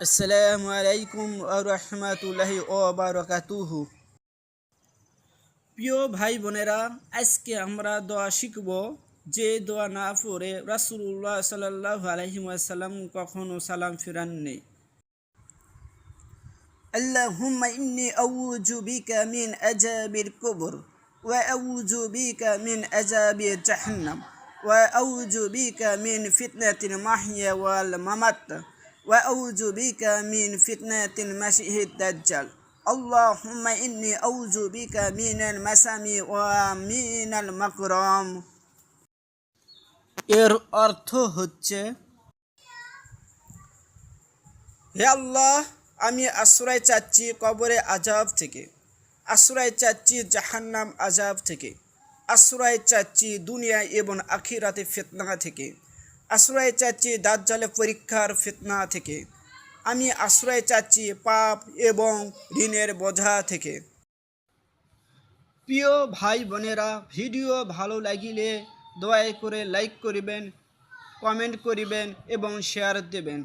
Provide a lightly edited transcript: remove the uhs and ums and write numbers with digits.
আসসালামু আলাইকুম ওয়া রাহমাতুল্লাহি ওয়া বারাকাতুহু। প্রিয় ভাই বোনেরা, আজকে আমরা দোয়া শিখব যে দোয়া না পড়ে রাসূলুল্লাহ সাল্লাল্লাহু আলাইহি ওয়াসাল্লাম কখনো সালাম ফিরাননি। আল্লাহুম্মা ইন্নী আউযু বিকা মিন আযাবিল কুবর ওয়া আউযু বিকা মিন আযাবি জাহান্নাম ওয়া আউযু বিকা মিন ফিতনাতিল মাহইয়া ওয়াল মামাত ওয়া আউযু বিকা মিন ফিতনাতিল মাসিহিদ দাজ্জাল। আল্লাহুম্মা ইন্নী আউযু বিকা মিনাল মাসামি ওয়া মিনাল মাকরাম। এর অর্থ হচ্ছে, হে আল্লাহ, আমি আশ্রয় চাচ্ছি কবরে আজাব থেকে, আশ্রয় চাচ্ছি জাহান্নাম আজাব থেকে, আশ্রয় চাচ্ছি দুনিয়া এবং আখিরাতে ফিতনা থেকে, আশ্রয় চাচ্ছি দাজ্জালে পরীক্ষার ফিতনা থেকে, আমি আশ্রয় চাচ্ছি পাপ এবং ঋণের বোঝা থেকে। প্রিয় ভাই বোনেরা, ভিডিও ভালো লাগিলে দয়া করে লাইক করিবেন, কমেন্ট করিবেন এবং শেয়ার দেবেন।